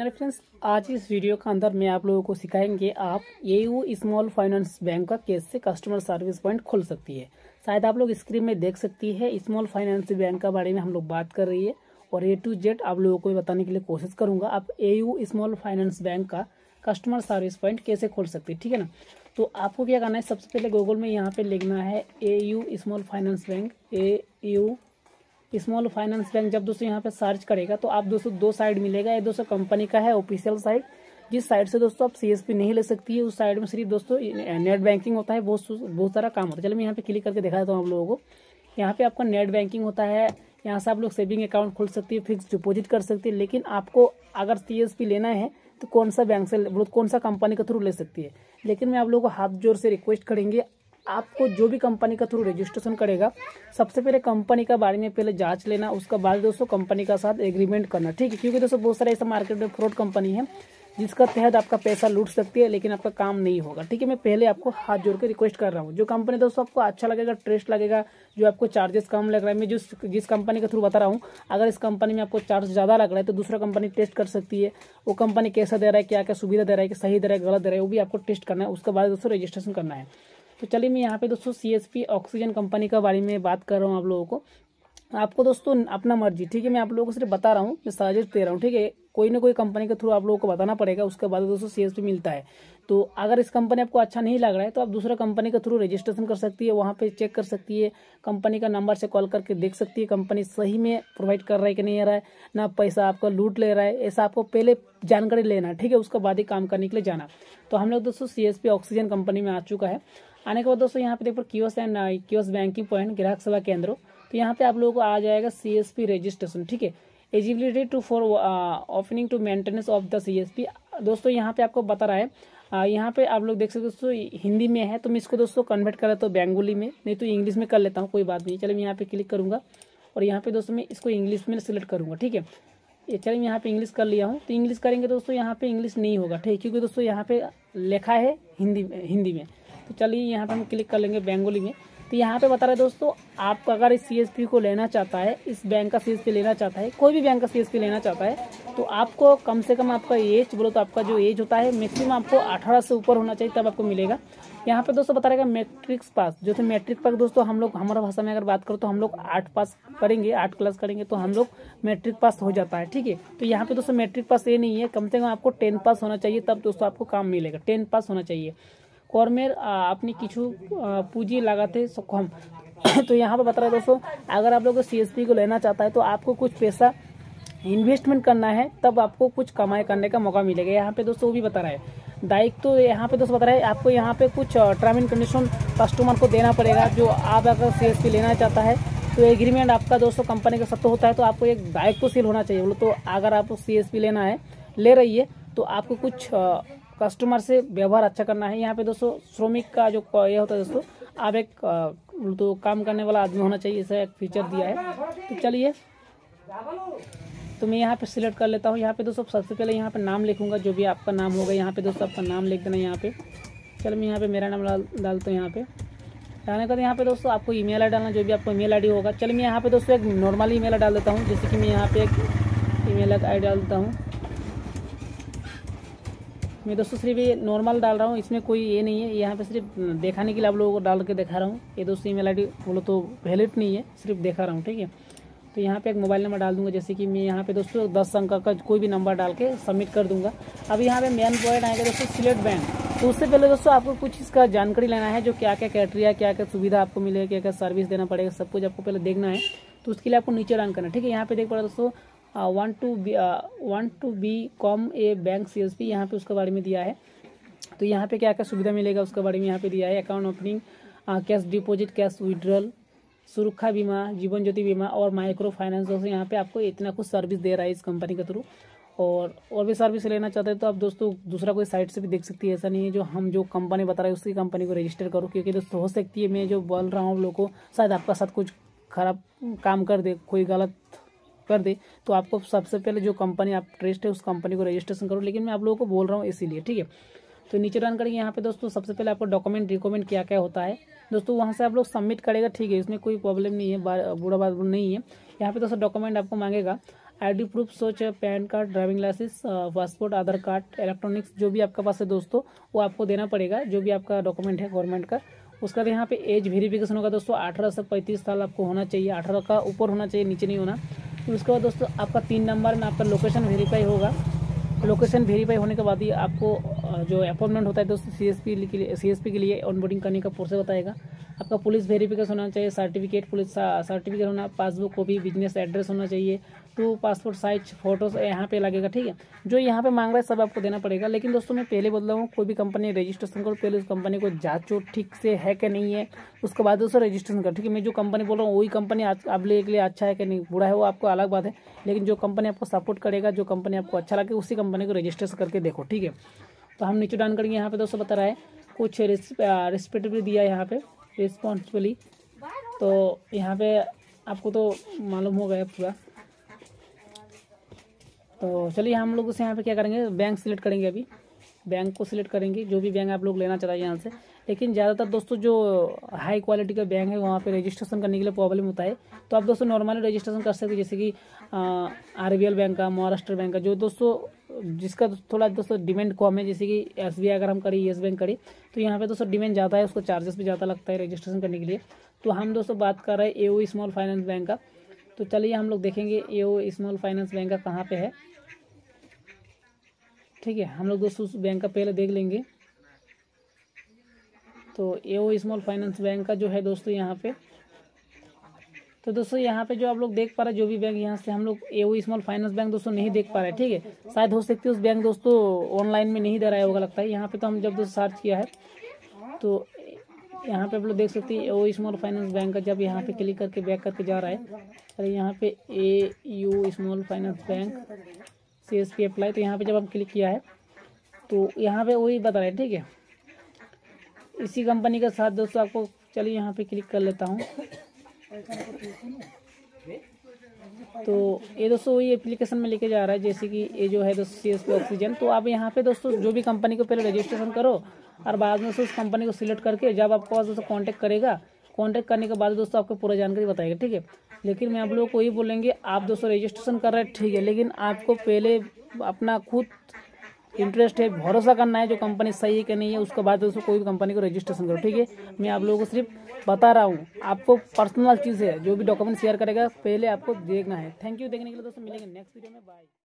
Hello friends, आज इस video के अंदर मैं आप लोगों को सिखाएंगे आप एयू स्मॉल फाइनेंस बैंक का कैसे कस्टमर सर्विस पॉइंट खुल सकती है। शायद आप लोग स्क्रीन में देख सकती है स्मॉल फाइनेंस बैंक का बारे में हम लोग बात कर रही है और ए टू जेड आप लोगों को बताने के लिए कोशिश करूंगा आप एयू स्मॉल फाइनेंस बैंक का कस्टमर सर्विस पॉइंट कैसे खोल सकती है। ठीक है ना, तो आपको क्या करना है, सबसे पहले गूगल में यहाँ पे लिखना है AU small finance bank. AU small finance bank जब दोस्तों यहाँ पे सर्च करेगा तो आप दोस्तों दो साइड मिलेगा। ये दोस्तों कंपनी का है ऑफिशियल साइड, जिस साइड से दोस्तों आप सीएसपी नहीं ले सकती है। उस साइड में सिर्फ दोस्तों नेट बैंकिंग होता है, बहुत सारा काम होता है। चलिए मैं यहाँ पे क्लिक करके दिखा देता हूँ आप लोगों को। यहाँ पे आपका नेट बैंकिंग होता है, यहाँ से आप लोग सेविंग अकाउंट खोल सकती है, फिक्स डिपॉजिट कर सकती है। लेकिन आपको अगर सीएसपी लेना है तो कौन सा बैंक से, कौन सा कंपनी के थ्रू ले सकती है। लेकिन मैं आप लोगों को हाथ जोड़ से रिक्वेस्ट करेंगे, आपको जो भी कंपनी का थ्रू रजिस्ट्रेशन करेगा सबसे पहले कंपनी का बारे में पहले जांच लेना, उसका बाद दोस्तों कंपनी का साथ एग्रीमेंट करना। ठीक है, क्योंकि दोस्तों बहुत सारे ऐसा मार्केट में फ्रॉड कंपनी है जिसका तहत आपका पैसा लूट सकती है लेकिन आपका काम नहीं होगा। ठीक है, मैं पहले आपको हाथ जोड़ के रिक्वेस्ट कर रहा हूँ, जो कंपनी दोस्तों आपको अच्छा लगेगा, ट्रस्ट लगेगा, जो आपको चार्जेस कम लग रहा है, मैं जिस कंपनी के थ्रू बता रहा हूँ, अगर इस कंपनी में आपको चार्ज ज़्यादा लग रहा है तो दूसरा कंपनी टेस्ट कर सकती है, वो कंपनी कैसा दे रहा है, क्या क्या सुविधा दे रहा है, कि सही दे रहा है, गलत दे रहा है, वो भी आपको टेस्ट करना है। उसके बाद दोस्तों रजिस्ट्रेशन करना है। तो चलिए मैं यहाँ पे दोस्तों सीएसपी ऑक्सीजन कंपनी का बारे में बात कर रहा हूँ आप लोगों को। आपको दोस्तों अपना मर्जी, ठीक है, मैं आप लोगों को सिर्फ बता रहा हूँ, मैं सजेस्ट दे रहा हूँ। ठीक है, कोई ना कोई कंपनी के थ्रू आप लोगों को बताना पड़ेगा, उसके बाद दोस्तों सीएसपी मिलता है। तो अगर इस कंपनी आपको अच्छा नहीं लग रहा है तो आप दूसरा कंपनी के थ्रू रजिस्ट्रेशन कर सकती है, वहाँ पे चेक कर सकती है, कंपनी का नंबर से कॉल करके देख सकती है कंपनी सही में प्रोवाइड कर रहा है कि नहीं आ रहा है, ना पैसा आपका लूट ले रहा है। ऐसा आपको पहले जानकारी लेना, ठीक है, उसके बाद ही काम करने के लिए जाना। तो हम लोग दोस्तों सीएसपी ऑक्सीजन कंपनी में आ चुका है। आने के बाद दोस्तों यहाँ पे देखो kiosk and kiosk banking point ग्राहक सेवा केंद्र, तो यहाँ पे आप लोगों को आ जाएगा सीएसपी रजिस्ट्रेशन। ठीक है, eligibility to for opening to maintenance of the CSP. दोस्तों यहाँ पे आपको बता रहा है, यहाँ पे आप लोग देख सकते हो दोस्तों हिंदी में है, तो मैं इसको दोस्तों कन्वर्ट कर लेता हूँ बंगाली में, नहीं तो इंग्लिश में कर लेता हूँ, कोई बात नहीं। चलिए मैं यहाँ पे क्लिक करूँगा और यहाँ पे दोस्तों मैं इसको इंग्लिश में सिलेक्ट करूँगा। ठीक है, ये चलिए मैं यहाँ पे इंग्लिश कर लिया हूँ। तो इंग्लिश करेंगे दोस्तों यहाँ पे इंग्लिश नहीं होगा, ठीक है, क्योंकि दोस्तों यहाँ पे लिखा है हिंदी में। तो चलिए यहाँ पे हम क्लिक कर लेंगे बंगाली में। तो यहाँ पे बता रहे दोस्तों, आप अगर इस सीएसपी को लेना चाहता है, इस बैंक का सीएसपी लेना चाहता है, कोई भी बैंक का सीएसपी लेना चाहता है, तो आपको कम से कम आपका एज बोलो तो आपका जो एज होता है मैक्सिमम आपको 18 से ऊपर होना चाहिए, तब आपको मिलेगा। यहाँ पे दोस्तों बता रहेगा मैट्रिक पास, जो थे मैट्रिक पास दोस्तों हम लोग हमारा भाषा में अगर बात करो तो हम लोग 8 पास करेंगे, 8 क्लास करेंगे तो हम लोग मैट्रिक पास हो जाता है। ठीक है, तो यहाँ पे दोस्तों मैट्रिक पास ये नहीं है, कम से कम आपको 10 पास होना चाहिए, तब दोस्तों आपको काम मिलेगा। 10 पास होना चाहिए। কর্মের अपनी किछु पूंजी लगाते सक्षम। तो यहाँ पे बता रहा है दोस्तों, अगर आप लोग सीएसपी को लेना चाहता है तो आपको कुछ पैसा इन्वेस्टमेंट करना है, तब आपको कुछ कमाई करने का मौका मिलेगा। यहाँ पे दोस्तों वो भी बता रहा है दायित्व, तो यहाँ पे दोस्तों बता रहा है आपको यहाँ पे कुछ टर्म एंड कंडीशन कस्टमर को देना पड़ेगा। जो आप अगर सीएसपी लेना चाहता है तो एग्रीमेंट आपका दोस्तों कंपनी का साथ होता है, तो आपको एक दायित्वशील होना चाहिए। बोलो तो अगर आप सीएसपी लेना है, ले रही है, तो आपको कुछ कस्टमर से व्यवहार अच्छा करना है। यहाँ पे दोस्तों श्रमिक का जो ये होता है दोस्तों, आप एक तो काम करने वाला आदमी होना चाहिए, ऐसा एक फीचर दिया है। तो चलिए तो मैं यहाँ पे सिलेक्ट कर लेता हूँ। यहाँ पे दोस्तों सबसे पहले यहाँ पे नाम लिखूंगा, जो भी आपका नाम होगा यहाँ पे दोस्तों आपका नाम लिख देना यहाँ पे। चलो मैं यहाँ पे मेरा नाम डालता हूँ। यहाँ पे डालने का यहाँ पे दोस्तों आपको ईमेल आई डालना, जो भी आपको ईमेल आई होगा। चलिए मैं यहाँ पे दोस्तों एक नॉर्मल ईमेल आई डाल देता हूँ, जैसे कि मैं यहाँ पे एक ईमेल आई डाल देता हूँ। मैं दोस्तों सिर्फ ये नॉर्मल डाल रहा हूँ, इसमें कोई ये नहीं है, यहाँ पे सिर्फ दिखाने के लिए आप लोगों को डाल के दिखा रहा हूँ। ये दोस्तों ईमेल आईडी बोलो तो वैलिड नहीं है, सिर्फ दिखा रहा हूँ। ठीक है, तो यहाँ पे एक मोबाइल नंबर डाल दूंगा, जैसे कि मैं यहाँ पे दोस्तों 10 अंक का कोई भी नंबर डाल के सबमिट कर दूंगा। अब यहाँ पे मेन पॉइंट आएगा दोस्तों सिलेक्ट बैंक। तो उससे पहले दोस्तों आपको कुछ इसका जानकारी लेना है, जो क्या क्या क्राइटेरिया, क्या क्या सुविधा आपको मिलेगा, क्या क्या सर्विस देना पड़ेगा, सब कुछ आपको पहले देखना है। तो उसके लिए आपको नीचे रन करना है। ठीक है, यहाँ पे देख पड़ा दोस्तों want to become A bank CSP, यहाँ पे उसके बारे में दिया है। तो यहाँ पे क्या क्या सुविधा मिलेगा उसके बारे में यहाँ पे दिया है। Account opening, cash deposit, cash withdrawal, सुरक्षा बीमा, जीवन ज्योति बीमा और माइक्रो फाइनेंस। दोस्तों यहाँ पे आपको इतना कुछ सर्विस दे रहा है इस कंपनी के थ्रू। और भी सर्विस लेना चाहते हैं तो आप दोस्तों दूसरा कोई साइट से भी देख सकती है। ऐसा नहीं है जो कंपनी बता रहा है उसी कंपनी को रजिस्टर करो, क्योंकि दोस्तों हो सकती है मैं जो बोल रहा हूँ लोगों को शायद आपका साथ कुछ खराब काम कर दे, कोई गलत कर दे, तो आपको सबसे पहले जो कंपनी आप ट्रस्ट है उस कंपनी को रजिस्ट्रेशन करो। लेकिन मैं आप लोगों को बोल रहा हूँ इसीलिए। ठीक है, तो नीचे रन करेंगे। यहाँ पे दोस्तों सबसे पहले आपको डॉक्यूमेंट रिकमेंड क्या क्या होता है दोस्तों, वहाँ से आप लोग सबमिट करेगा। ठीक है, इसमें कोई प्रॉब्लम नहीं है, बुरा बात नहीं है। यहाँ पे दोस्तों डॉक्यूमेंट आपको मांगेगा, ID proof such PAN card, driving licence, passport, Aadhaar card, electronics जो भी आपके पास है दोस्तों वो आपको देना पड़ेगा, जो भी आपका डॉक्यूमेंट है गवर्नमेंट का। उसके बाद यहाँ पे एज वेरिफिकेशन होगा दोस्तों, 18 से 35 साल आपको होना चाहिए, 18 का ऊपर होना चाहिए, नीचे नहीं होना। उसके बाद दोस्तों आपका 3 नंबर में आपका लोकेशन वेरीफाई होगा। लोकेशन वेरीफाई होने के बाद ही आपको जो अपॉइंटमेंट होता है दोस्तों CSP के लिए ऑनबोर्डिंग करने का प्रोसेस बताएगा। आपका पुलिस वेरिफिकेशन होना चाहिए, सर्टिफिकेट, पुलिस सर्टिफिकेट होना, पासबुक कॉपी, बिजनेस एड्रेस होना चाहिए, 2 पासपोर्ट साइज फोटोज यहाँ पे लगेगा, ठीक है। जो यहाँ पे मांग रहा है सब आपको देना पड़ेगा। लेकिन दोस्तों मैं पहले बोल रहा हूँ, कोई भी कंपनी रजिस्ट्रेशन करो, पहले उस कंपनी को जांचो ठीक से है कि नहीं है, उसके बाद दोस्तों रजिस्ट्रेशन करो, ठीक है। मैं जो कंपनी बोल रहा हूँ वही कंपनी आप ले के लिए अच्छा है कि नहीं, बुरा है वो आपको अलग बात है, लेकिन जो कंपनी आपको सपोर्ट करेगा, जो कंपनी आपको अच्छा लगे, उसी कंपनी को रजिस्ट्रेशन करके देखो, ठीक है। तो हम नीचे डाउन करेंगे। यहाँ पे दोस्तों बता रहा है कुछ रिस्पेक्टिवली दिया है यहाँ पे, रिस्पॉन्सिबली। तो यहाँ पे आपको तो मालूम हो गया पूरा। तो चलिए हम लोग उसे यहाँ पे क्या करेंगे, बैंक सिलेक्ट करेंगे। अभी बैंक को सिलेक्ट करेंगे, जो भी बैंक आप लोग लेना चाहते हैं यहाँ से। लेकिन ज़्यादातर दोस्तों जो हाई क्वालिटी का बैंक है वहाँ पे रजिस्ट्रेशन करने के लिए प्रॉब्लम होता है। तो आप दोस्तों नॉर्मली रजिस्ट्रेशन कर सकते हैं, जैसे कि RBL बैंक का, महाराष्ट्र बैंक का, जो दोस्तों जिसका थोड़ा दोस्तों डिमांड कम है, जैसे कि SBI अगर हम करें, येस बैंक करें, तो यहाँ पे दोस्तों डिमांड ज़्यादा है, उसको चार्जेस भी ज़्यादा लगता है रजिस्ट्रेशन करने के लिए। तो हम दोस्तों बात कर रहे हैं AO स्मॉल फाइनेंस बैंक का। तो चलिए हम लोग देखेंगे AO स्मॉल फाइनेंस बैंक का कहाँ पे है, ठीक है। हम लोग दोस्तों उस बैंक का पहले देख लेंगे। तो AO स्मॉल फाइनेंस बैंक का जो है दोस्तों यहाँ पे, तो दोस्तों यहाँ पे जो आप लोग देख पा रहे हैं, जो भी बैंक यहाँ से हम लोग AO स्मॉल फाइनेंस बैंक दोस्तों नहीं देख पा रहे हैं, ठीक है। शायद हो सकती है उस बैंक दोस्तों ऑनलाइन में नहीं दे रहा होगा लगता है। यहाँ पे तो हम जब दोस्तों सर्च किया है तो यहाँ पे आप लोग देख सकते हैं AO स्मॉल फाइनेंस बैंक का। जब यहाँ पे क्लिक करके बैक करके जा रहा है, अरे यहाँ पे AO small finance bank CSP apply, तो यहाँ पे जब हम क्लिक किया है तो यहाँ पे वही बता रहे हैं, ठीक है। इसी कंपनी के साथ दोस्तों आपको, चलिए यहाँ पे क्लिक कर लेता हूँ। तो ये दोस्तों वही एप्लीकेशन में लेके जा रहा है, जैसे कि ये जो है दोस्तों CSP ऑक्सीजन। तो आप यहाँ पे दोस्तों जो भी कंपनी को पहले रजिस्ट्रेशन करो और बाद में उस कंपनी को सिलेक्ट करके जब आपको पास दोस्तों कॉन्टैक्ट करेगा, कॉन्टैक्ट करने के बाद दोस्तों आपको पूरा जानकारी बताएगा, ठीक है। लेकिन मैं आप लोगों को यही बोलेंगे, आप दोस्तों रजिस्ट्रेशन कर रहे हैं ठीक है, लेकिन आपको पहले अपना खुद इंटरेस्ट है, भरोसा करना है जो कंपनी सही है कि नहीं है, उसके बाद दोस्तों कोई भी कंपनी को रजिस्ट्रेशन करो, ठीक है। मैं आप लोगों को सिर्फ बता रहा हूँ, आपको पर्सनल चीज़ है, जो भी डॉक्यूमेंट शेयर करेगा पहले आपको देखना है। थैंक यू देखने के लिए दोस्तों, मिलेंगे नेक्स्ट वीडियो में, बाय।